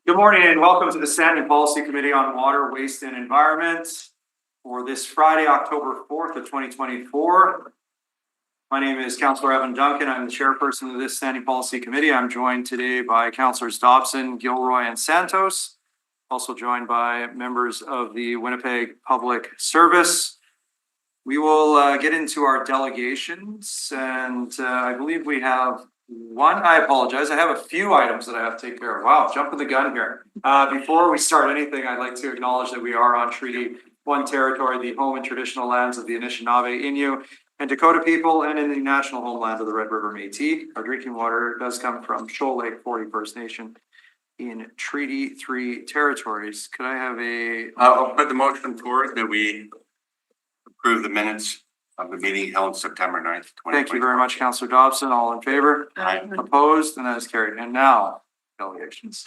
Good morning and welcome to the Standing Policy Committee on Water, Waste and Environment for this Friday, October 4th of 2024. My name is Councillor Evan Duncan. I'm the chairperson of this Standing Policy Committee. I'm joined today by Councillors Dobson, Gilroy and Santos. Also joined by members of the Winnipeg Public Service. We will get into our delegations and I believe we have one. I apologize. I have a few items that I have to take care of. Wow, jumping the gun here. Before we start anything, I'd like to acknowledge that we are on Treaty 1 territory, the home and traditional lands of the Anishinaabe, Innu, and Dakota people, and in the national homeland of the Red River Métis. Our drinking water does come from Shoal Lake 40 First Nation in Treaty 3 territories. Could I have a... I'll put the motion forward that we approve the minutes of the meeting held September 9th, 2020. Thank you very much, Councillor Dobson. All in favor? Aye. Opposed? And that is carried. And now, delegations.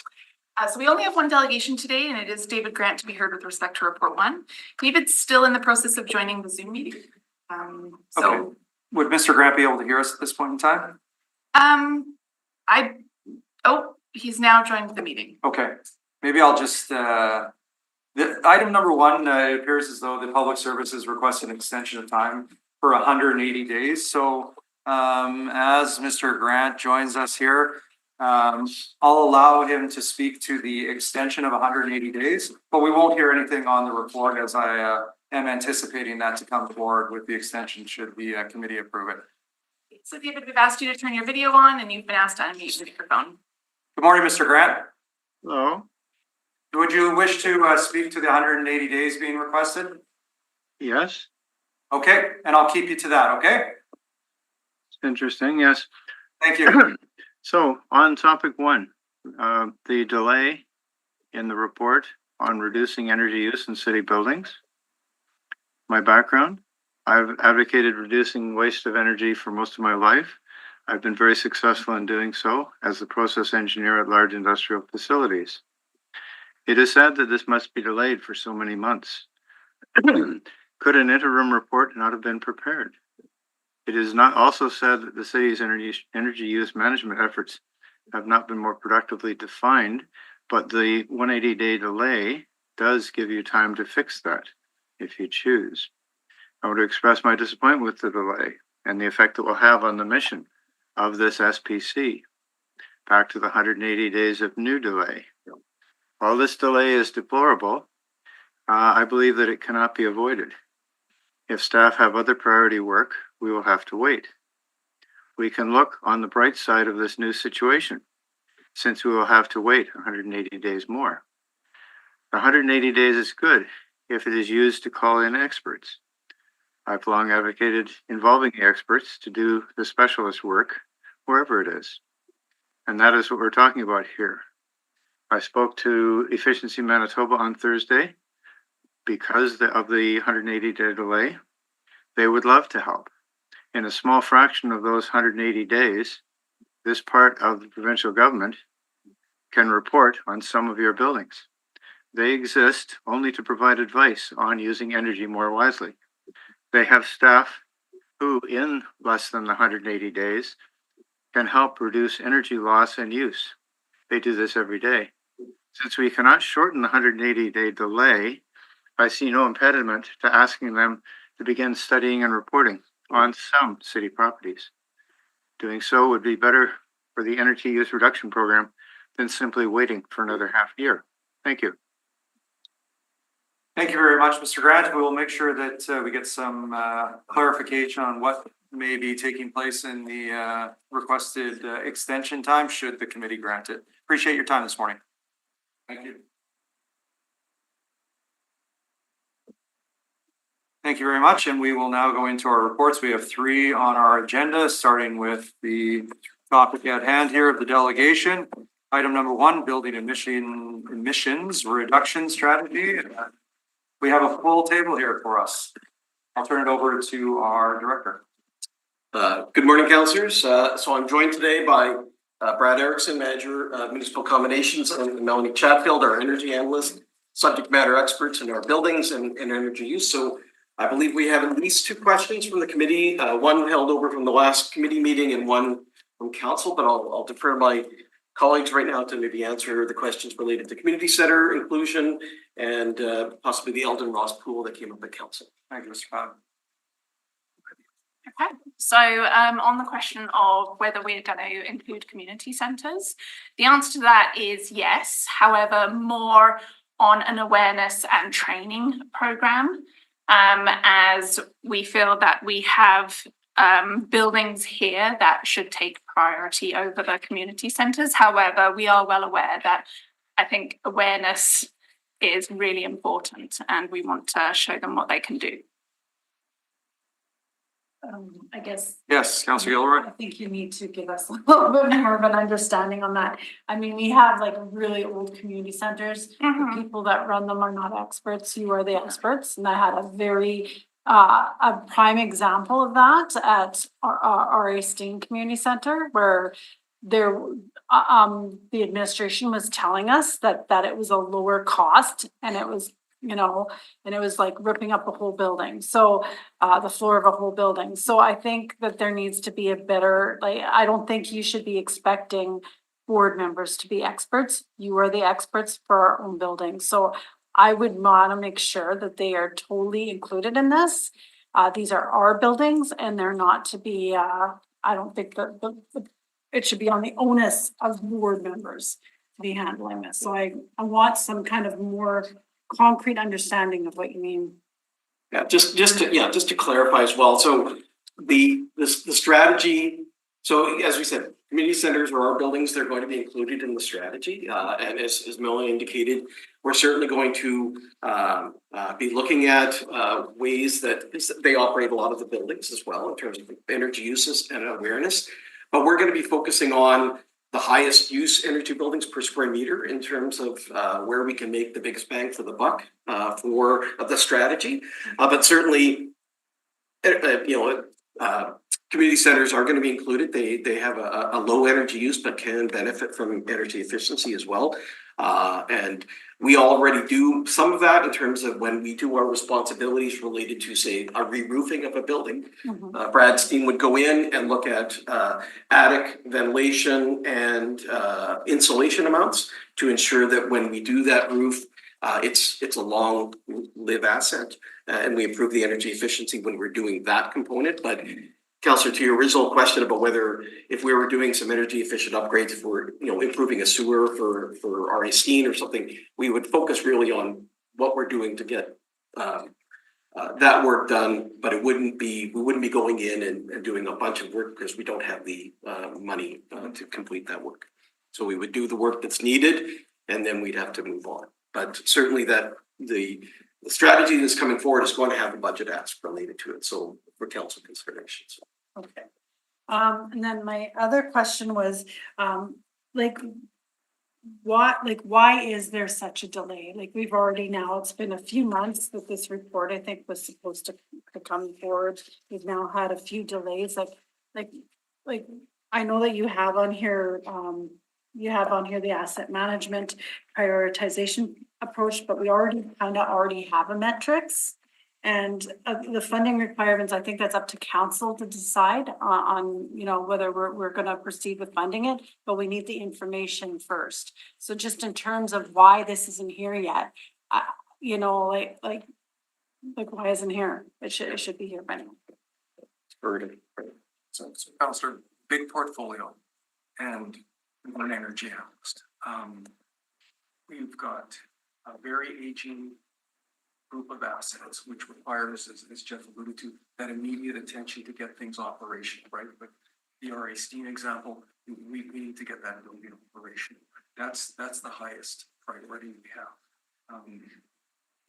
So we only have one delegation today, and it is David Grant to be heard with respect to report 1. David's still in the process of joining the Zoom meeting. Okay. Would Mr. Grant be able to hear us at this point in time? He's now joined the meeting. Okay, maybe I'll just, the item number 1, it appears as though the Public Service has requested an extension of time for 180 days. So as Mr. Grant joins us here, I'll allow him to speak to the extension of 180 days, but we won't hear anything on the report as I am anticipating that to come forward with the extension should the committee approve it. So David, we've asked you to turn your video on and you've been asked to unmute with your phone. Good morning, Mr. Grant. Hello. Would you wish to speak to the 180 days being requested? Yes. Okay, and I'll keep you to that, okay? It's interesting. Yes. Thank you. So on topic 1, the delay in the report on reducing energy use in city buildings. My background, I've advocated reducing waste of energy for most of my life. I've been very successful in doing so as the process engineer at large industrial facilities. It is sad that this must be delayed for so many months. Could an interim report not have been prepared? It is not also said that the city's energy use management efforts have not been more productively defined, but the 180-day delay does give you time to fix that if you choose. I want to express my disappointment with the delay and the effect it will have on the mission of this SPC. Back to the 180 days of new delay. While this delay is deplorable, I believe that it cannot be avoided. If staff have other priority work, we will have to wait. We can look on the bright side of this new situation, since we will have to wait 180 days more. The 180 days is good if it is used to call in experts. I've long advocated involving the experts to do the specialist work wherever it is. And that is what we're talking about here. I spoke to Efficiency Manitoba on Thursday. Because of the 180-day delay, they would love to help. In a small fraction of those 180 days, this part of the provincial government can report on some of your buildings. They exist only to provide advice on using energy more wisely. They have staff who, in less than the 180 days, can help reduce energy loss and use. They do this every day. Since we cannot shorten the 180-day delay, I see no impediment to asking them to begin studying and reporting on some city properties. Doing so would be better for the energy use reduction program than simply waiting for another half year. Thank you. Thank you very much, Mr. Grant. We will make sure that we get some clarification on what may be taking place in the requested extension time should the committee grant it. Appreciate your time this morning. Thank you. Thank you very much. And we will now go into our reports. We have 3 on our agenda, starting with the topic at hand here of the delegation. Item number 1, building emissions reduction strategy. We have a full table here for us. I'll turn it over to our director. Good morning, councillors. So I'm joined today by Brad Erickson, Manager of Municipal Accommodations, and Melanie Chatfield, our energy analyst, subject matter experts in our buildings and energy use. So I believe we have at least 2 questions from the committee, one held over from the last committee meeting and one from council, but I'll defer my colleagues right now to maybe answer the questions related to community center inclusion and possibly the Eldon Ross pool that came up at council. Thank you, Mr. Powell. Okay, so on the question of whether we're going to include community centres, the answer to that is yes. However, more on an awareness and training programme, as we feel that we have buildings here that should take priority over the community centres. However, we are well aware that I think awareness is really important and we want to show them what they can do. I guess. Yes, Councillor Gilroy. I think you need to give us a little bit more of an understanding on that. I mean, we have like really old community centers. The people that run them are not experts. You are the experts. And I had a very, a prime example of that at our Steen Community Center where there, the administration was telling us that it was a lower cost and it was, you know, and it was like ripping up the whole building. So the floor of a whole building. So I think that there needs to be a better, like, I don't think you should be expecting board members to be experts. You are the experts for our own buildings. So I would want to make sure that they are totally included in this. These are our buildings and they're not to be, I don't think that it should be on the onus of board members to be handling this. So I want some kind of more concrete understanding of what you mean. Yeah, just to clarify as well. So the strategy, so as we said, community centers are our buildings, they're going to be included in the strategy. And as Melanie indicated, we're certainly going to be looking at ways that they operate a lot of the buildings as well in terms of energy uses and awareness. But we're going to be focusing on the highest use energy buildings per square meter in terms of where we can make the biggest bang for the buck for the strategy. But certainly, community centers are going to be included. They have a low energy use, but can benefit from energy efficiency as well. And we already do some of that in terms of when we do our responsibilities related to, say, a re-roofing of a building. Brad's team would go in and look at attic ventilation and insulation amounts to ensure that when we do that roof, it's a long-lived asset, and we improve the energy efficiency when we're doing that component. But Councillor, to your original question about whether if we were doing some energy efficient upgrades, if we're improving a sewer for RA Steen or something, we would focus really on what we're doing to get that work done. But we wouldn't be going in and doing a bunch of work because we don't have the money to complete that work. So we would do the work that's needed, and then we'd have to move on. But certainly that the strategy that's coming forward is going to have a budget ask related to it. So for council considerations. Okay. And then my other question was, why is there such a delay? Like we've already now, it's been a few months that this report I think was supposed to come forward. We've now had a few delays. Like I know that you have on here, the asset management prioritization approach, but we already have a metrics. And the funding requirements, I think that's up to council to decide on whether we're going to proceed with funding it, but we need the information first. So just in terms of why this isn't here yet, why isn't it here? It should be here by now. So Councillor, big portfolio and we're an energy analyst. We've got a very aging group of assets, which requires, as Jeff alluded to, that immediate attention to get things operational, right? But the RA Steen example, we need to get that building operational. That's the highest priority we have.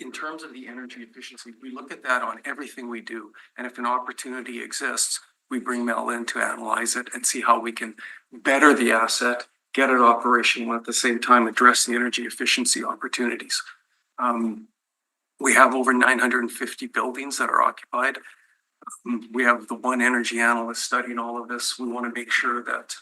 In terms of the energy efficiency, we look at that on everything we do. And if an opportunity exists, we bring Mel in to analyze it and see how we can better the asset, get it operational at the same time, address the energy efficiency opportunities. We have over 950 buildings that are occupied. We have the one energy analyst studying all of this. We want to make sure that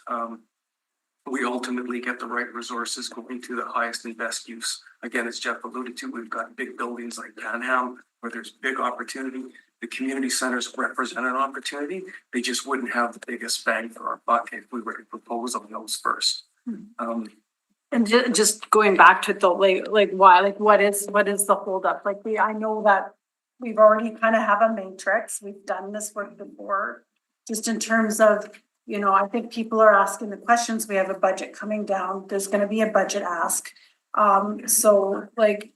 we ultimately get the right resources going to the highest and best use. Again, as Jeff alluded to, we've got big buildings like Danham where there's big opportunity. The community centers represent an opportunity. They just wouldn't have the biggest bang for our buck if we were to propose on those first. And just going back to the, like why, like what is the holdup? Like I know that we've already kind of have a matrix, we've done this work before. Just in terms of, you know, I think people are asking the questions, we have a budget coming down, there's gonna be a budget ask. So like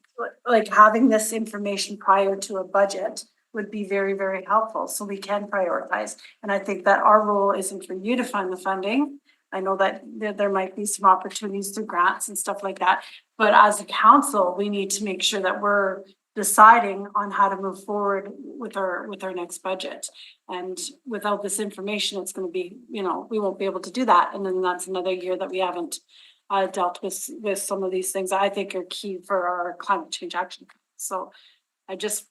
having this information prior to a budget would be very, very helpful, so we can prioritize. And I think that our role isn't for you to find the funding. I know that there might be some opportunities through grants and stuff like that, but as a council, we need to make sure that we're deciding on how to move forward with our next budget. And without this information, it's gonna be, you know, we won't be able to do that, and then that's another year that we haven't dealt with some of these things I think are key for our climate change action. So I guess,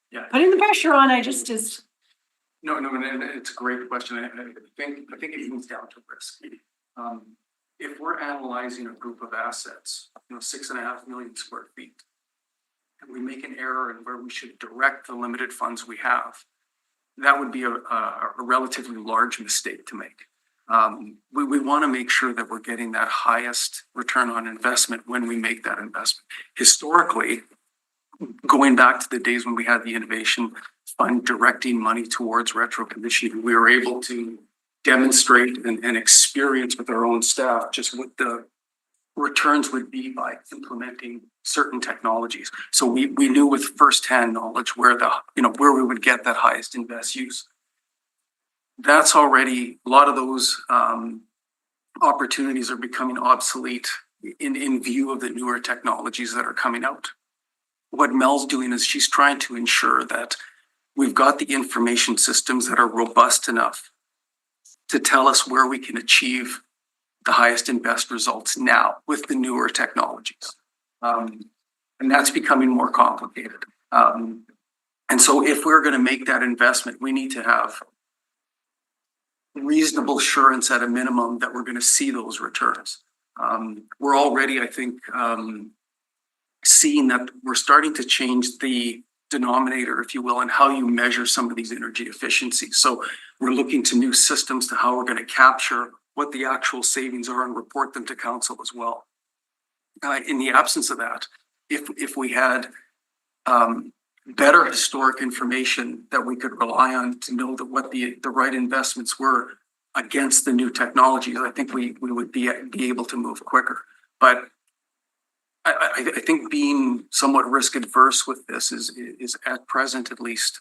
Yeah. putting the pressure on, I just No, and it's a great question. I think it comes down to risk. If we're analyzing a group of assets, 6.5 million square feet, and we make an error in where we should direct the limited funds we have, that would be a relatively large mistake to make. We want to make sure that we're getting that highest return on investment when we make that investment. Historically, going back to the days when we had the innovation fund directing money towards retro commissioning, we were able to demonstrate and experience with our own staff just what the returns would be by implementing certain technologies. So we knew with firsthand knowledge where where we would get that highest and best use. That's already, a lot of those opportunities are becoming obsolete in view of the newer technologies that are coming out. What Mel's doing is she's trying to ensure that we've got the information systems that are robust enough to tell us where we can achieve the highest and best results now with the newer technologies. And that's becoming more complicated. And so if we're going to make that investment, we need to have reasonable assurance at a minimum that we're going to see those returns. We're already, I think, seeing that we're starting to change the denominator, if you will, and how you measure some of these energy efficiencies. So we're looking to new systems to how we're going to capture what the actual savings are and report them to council as well. In the absence of that, if we had better historic information that we could rely on to know that what the right investments were against the new technologies, I think we would be able to move quicker. But I think being somewhat risk adverse with this is at present, at least,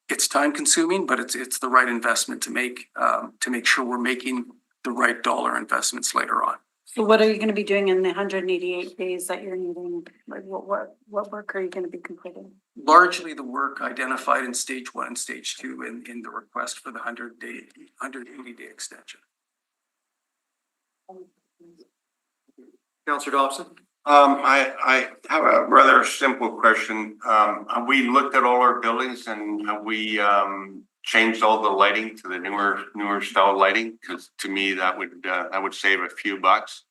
it's time consuming, but it's the right investment to make sure we're making the right dollar investments later on. So what are you gonna be doing in the 188 days that you're needing? Like what work are you gonna be completing? Largely the work identified in stage 1 and stage 2 in the request for the 180-day extension. Councillor Dobson? I have a rather simple question. Have we looked at all our buildings and have we changed all the lighting to the newer style lighting? Because to me, that would save a few bucks.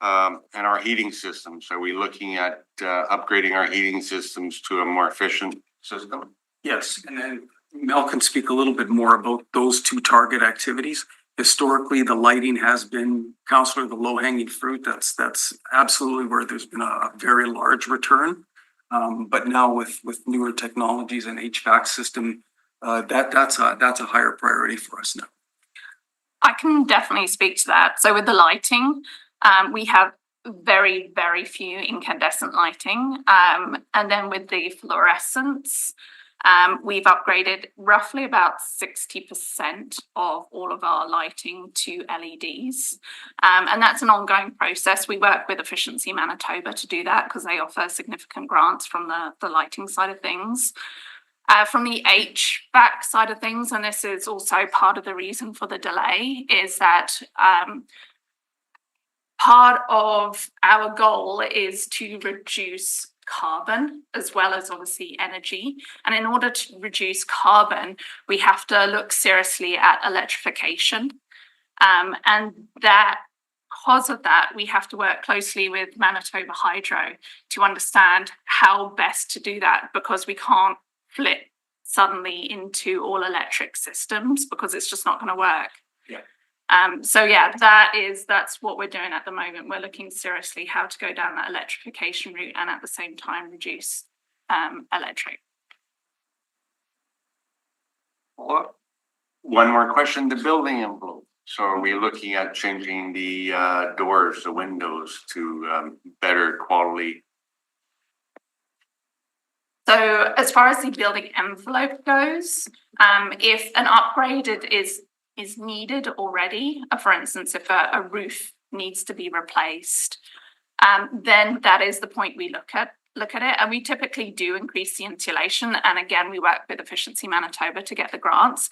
And our heating systems, are we looking at upgrading our heating systems to a more efficient system? Yes, and then Mel can speak a little bit more about those two target activities. Historically, the lighting has been, Councillor, the low-hanging fruit. That's absolutely where there's been a very large return. But now with newer technologies and HVAC system, that's a higher priority for us now. I can definitely speak to that. So with the lighting, we have very, very few incandescent lighting. And then with the fluorescents, we've upgraded roughly about 60% of all of our lighting to LEDs. And that's an ongoing process. We work with Efficiency Manitoba to do that because they offer significant grants from the lighting side of things. From the HVAC side of things, and this is also part of the reason for the delay, is that part of our goal is to reduce carbon as well as obviously energy. And in order to reduce carbon, we have to look seriously at electrification. And that, because of that, we have to work closely with Manitoba Hydro to understand how best to do that, because we can't flip suddenly into all electric systems because it's just not going to work. Yeah. So yeah, that's what we're doing at the moment. We're looking seriously how to go down that electrification route and at the same time reduce electric. Follow-up? One more question, the building envelope. So are we looking at changing the doors, the windows to better quality? So as far as the building envelope goes, if an upgrade is needed already, for instance, if a roof needs to be replaced, then that is the point we look at it, and we typically do increase the insulation. And again, we work with Efficiency Manitoba to get the grants.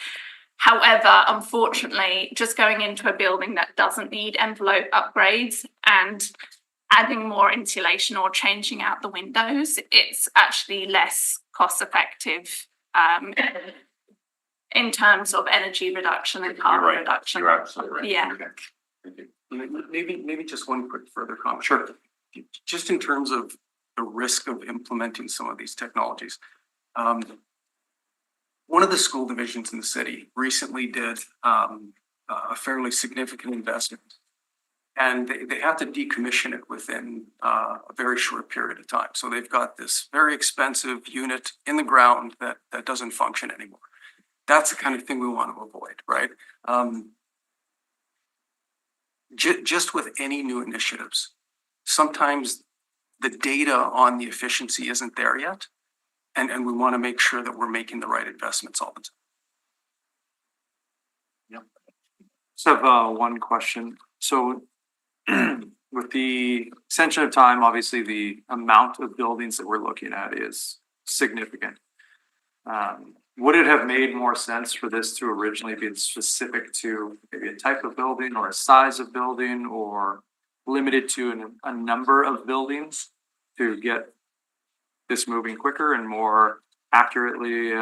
However, unfortunately, just going into a building that doesn't need envelope upgrades and adding more insulation or changing out the windows, it's actually less cost effective in terms of energy reduction and carbon reduction. You're absolutely right. Yeah. Okay. Thank you. Maybe just one quick further comment. Sure. Just in terms of the risk of implementing some of these technologies. One of the school divisions in the city recently did a fairly significant investment. And they have to decommission it within a very short period of time. So they've got this very expensive unit in the ground that doesn't function anymore. That's the kind of thing we want to avoid, right? Just with any new initiatives, sometimes the data on the efficiency isn't there yet. And we want to make sure that we're making the right investments all the time. Yep. So I have one question. So with the extension of time, obviously the amount of buildings that we're looking at is significant. Would it have made more sense for this to originally be specific to maybe a type of building or a size of building, or limited to a number of buildings to get this moving quicker and more accurately?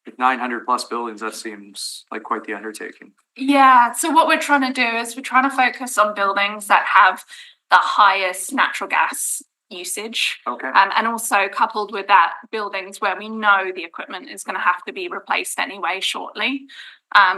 With 900 plus buildings, that seems like quite the undertaking. Yeah, so what we're trying to do is we're trying to focus on buildings that have the highest natural gas usage. Okay. And also coupled with that, buildings where we know the equipment is going to have to be replaced anyway shortly.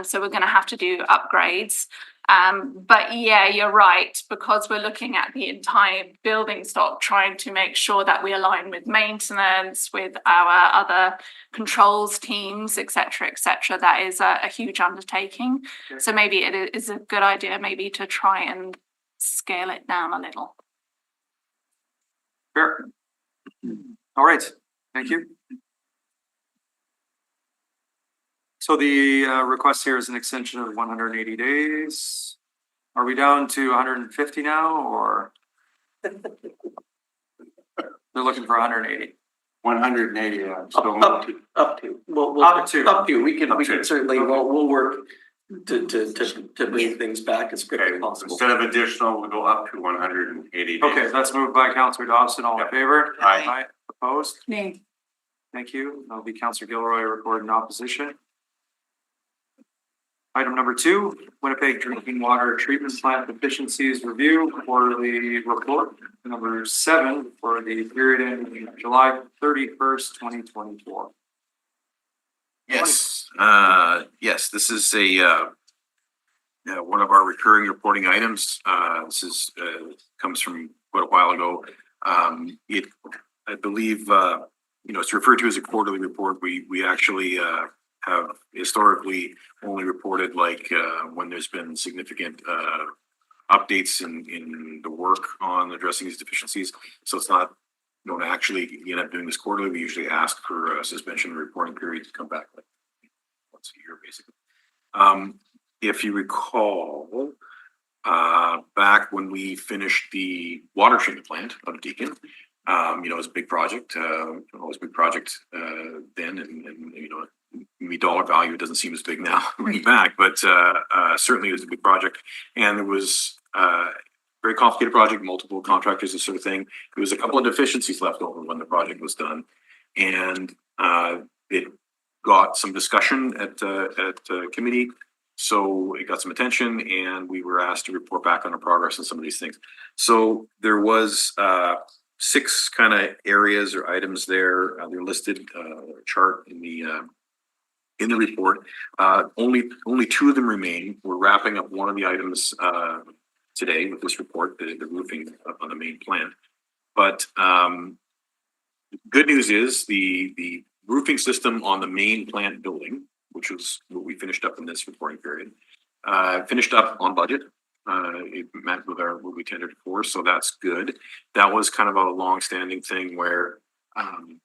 So we're going to have to do upgrades. But yeah, you're right, because we're looking at the entire building stock, trying to make sure that we align with maintenance, with our other controls teams, et cetera, that is a huge undertaking. Okay. So maybe it is a good idea maybe to try and scale it down a little. Fair. All right, thank you. So the request here is an extension of 180 days. Are we down to 150 now, or? They're looking for 180. 180, yeah. So Up to. We'll Up to. We can to. certainly, we'll work to bring things back as quickly as possible. instead of additional, we'll go up to 180 days. Okay, that's moved by Councillor Dawson. All in Yep. favor? Aye. Opposed? Nay. Thank you. That'll be Councillor Gilroy recorded in opposition. Item number 2, Winnipeg Drinking Water Treatment Plant Efficiencies Review Quarterly Report. Number 7 for the period ending July 31st, 2024. Yes, yes, this is one of our recurring reporting items. This is, comes from quite a while ago. I believe, it's referred to as a quarterly report. We actually, have historically only reported when there's been significant, updates in the work on addressing these deficiencies. So it's not, don't actually end up doing this quarterly. We usually ask for a suspension reporting period to come back once a year, basically. If you recall, back when we finished the water treatment plant of Deakin, it was a big project, always a big project then, and maybe dollar value, it doesn't seem as big now looking back, but certainly it was a big project, and there was very complicated project, multiple contractors, this sort of thing. There was a couple of deficiencies left over when the project was done, and it got some discussion at committee, so it got some attention, and we were asked to report back on our progress on some of these things. So there was 6 kind of areas or items there. They're listed chart in the in the report. Only two of them remain. We're wrapping up one of the items today with this report, the roofing on the main plant. But good news is the roofing system on the main plant building, which was what we finished up in this reporting period, finished up on budget. It met with what we tendered for, so that's good. That was kind of a long-standing thing where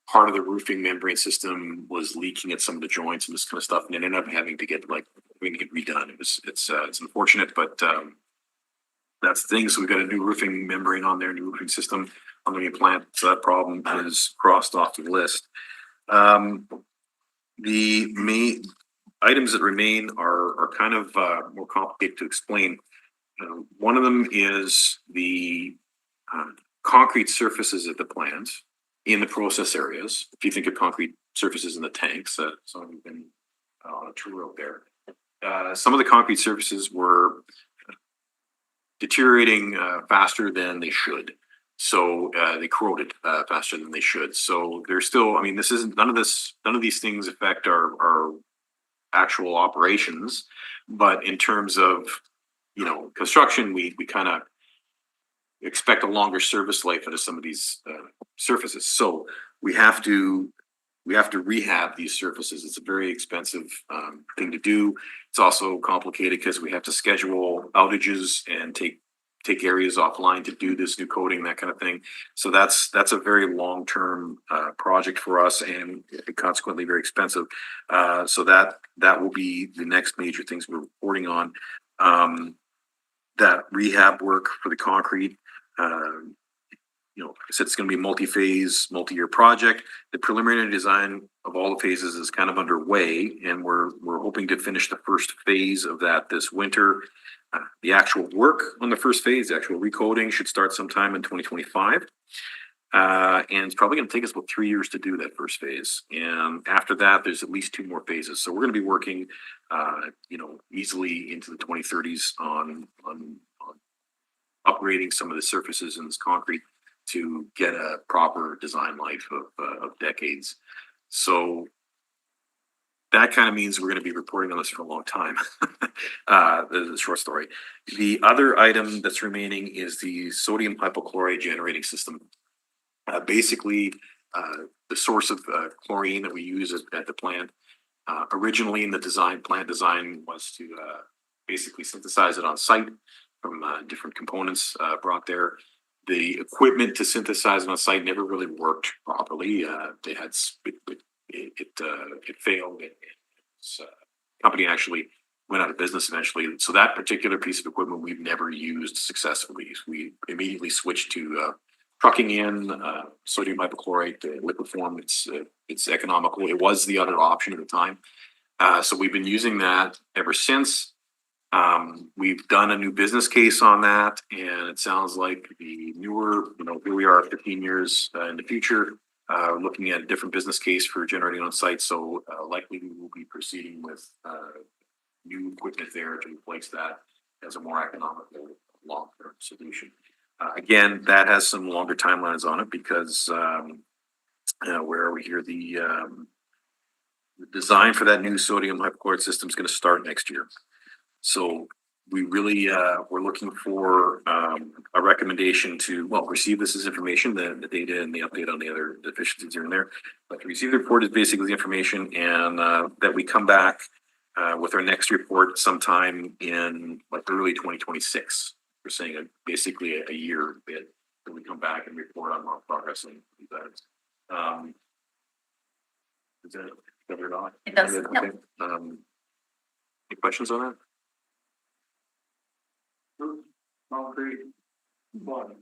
part of the roofing membrane system was leaking at some of the joints and this kind of stuff, and it ended up having to get redone. It's unfortunate, but that's the thing. So we've got a new roofing membrane on there, new roofing system on the main plant. So that problem is crossed off the list. The main items that remain are kind of more complicated to explain. One of them is the concrete surfaces at the plant in the process areas. If you think of concrete surfaces in the tanks, some of you have been on a tour out there. Some of the concrete surfaces were deteriorating faster than they should. So they corroded faster than they should. So they're still, I mean, none of these things affect our actual operations, but in terms of, construction, we kind of expect a longer service life out of some of these surfaces. So we have to rehab these surfaces. It's a very expensive thing to do. It's also complicated because we have to schedule outages and take areas offline to do this new coating, that kind of thing. So that's a very long-term project for us and consequently very expensive. So that will be the next major things we're reporting on. That rehab work for the concrete, I said it's going to be a multi-phase, multi-year project. The preliminary design of all the phases is kind of underway, and we're hoping to finish the first phase of that this winter. The actual work on the first phase, the actual recoating, should start sometime in 2025. And it's probably going to take us about 3 years to do that first phase. And after that, there's at least 2 more phases. So we're going to be working, easily into the 2030s on upgrading some of the surfaces in this concrete to get a proper design life of decades. So that kind of means we're going to be reporting on this for a long time. The short story. The other item that's remaining is the sodium hypochlorite generating system. Basically, the source of chlorine that we use at the plant. Originally in the plant design was to basically synthesize it on site from different components brought there. The equipment to synthesize it on site never really worked properly. They had it failed. Company actually went out of business eventually. So that particular piece of equipment we've never used successfully. We immediately switched to trucking in sodium hypochlorite liquid form. It's economical. It was the other option at the time. So we've been using that ever since. We've done a new business case on that, and it sounds like the newer, here we are 15 years in the future, looking at a different business case for generating on site. So likely we will be proceeding with new equipment there to replace that as a more economical long-term solution. Again, that has some longer timelines on it because where are we here? The design for that new sodium hypochlorite system is going to start next year. So we really we're looking for a recommendation to receive this as information, the data and the update on the other deficiencies here and there. But to receive the report is basically the information, and that we come back with our next report sometime in early 2026. We're saying basically a year bit that we come back and report on our progress and that. Does that cover it all? It does. Okay. Any questions on that? Concrete. One.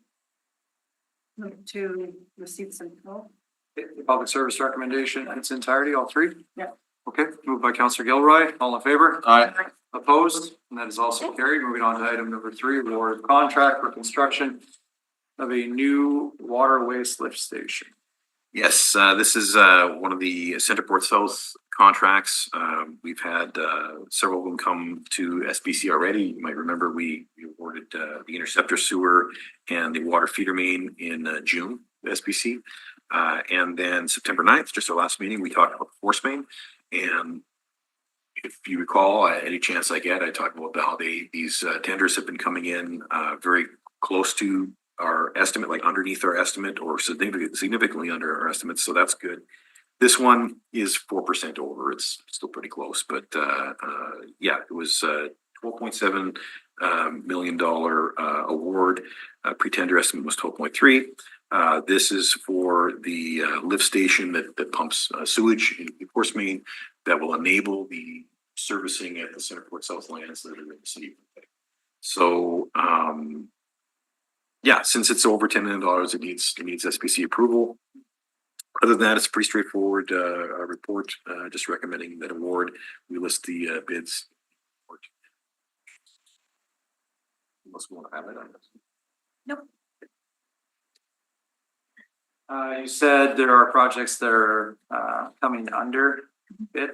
To receive some help. The public service recommendation in its entirety, all 3? Yeah. Okay, moved by Councillor Gilroy, all in favor? Aye. Opposed? And that is also carried. Moving on to item number 3, award of contract for construction of a new water waste lift station. Yes, this is one of the Centerport South contracts. We've had several of them come to SBC already. You might remember we awarded the interceptor sewer and the water feeder main in June, SBC. And then September 9th, just our last meeting, we talked about the force main. And if you recall, any chance I get, I talk about how these tenders have been coming in very close to our estimate, like underneath our estimate or significantly under our estimates. So that's good. This one is 4% over. It's still pretty close, but yeah, it was $12.7 million award. Pre-tender estimate was 12.3. This is for the lift station that pumps sewage in the Force Main that will enable the servicing at the Centerport Southlands that are in the city. So yeah, since it's over $10 million, it needs SPC approval. Other than that, it's a pretty straightforward report, just recommending that award. We list the bids. Unless we want to have it on this. You said there are projects that are coming under bid.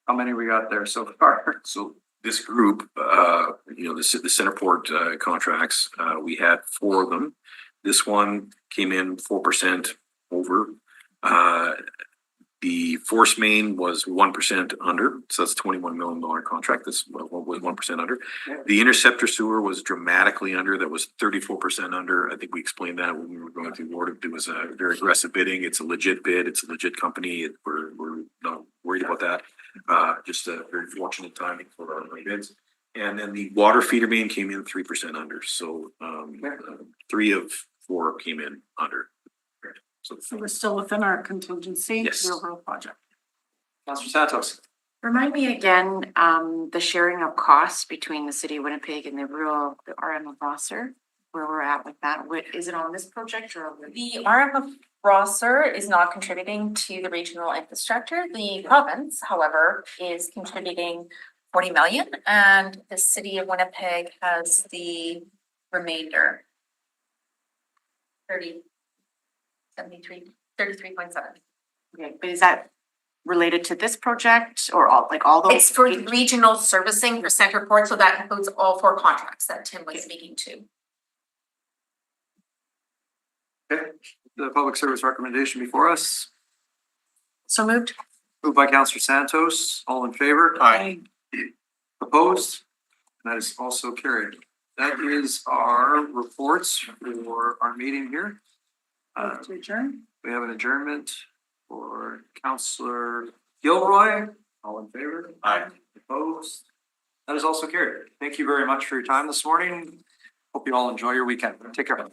How many we got there so far? So this group, you know, the Centerport contracts, we had 4 of them. This one came in 4% over. The Force Main was 1% under, so that's a $21 million contract. This was 1% under. The Interceptor Sewer was dramatically under. That was 34% under. I think we explained that when we were going through the award. It was a very aggressive bidding. It's a legit bid. It's a legit company. We're not worried about that. Just a very fortunate timing for our bids. And then the water feeder main came in 3% under. So 3 of 4 came in under. So we're still within our contingency, Yes. the overall project. Councillor Santos. Remind me again, the sharing of costs between the city of Winnipeg and the RM of Rosser, where we're at with that. Is it on this project or? The RM of Rosser is not contributing to the regional infrastructure. The province, however, is contributing 40 million and the city of Winnipeg has the remainder. 33.7. Okay, but is that related to this project or all those? It's for regional servicing for Centerport, so that includes all 4 contracts that Tim was speaking to. Okay, the public service recommendation before us, So moved. moved by Councillor Santos, all in favor? Aye. Opposed? That is also carried. That is our reports for our meeting here. To adjourn? We have an adjournment for Councillor Gilroy, all in favor? Aye. Opposed? That is also carried. Thank you very much for your time this morning. Hope you all enjoy your weekend. Take care.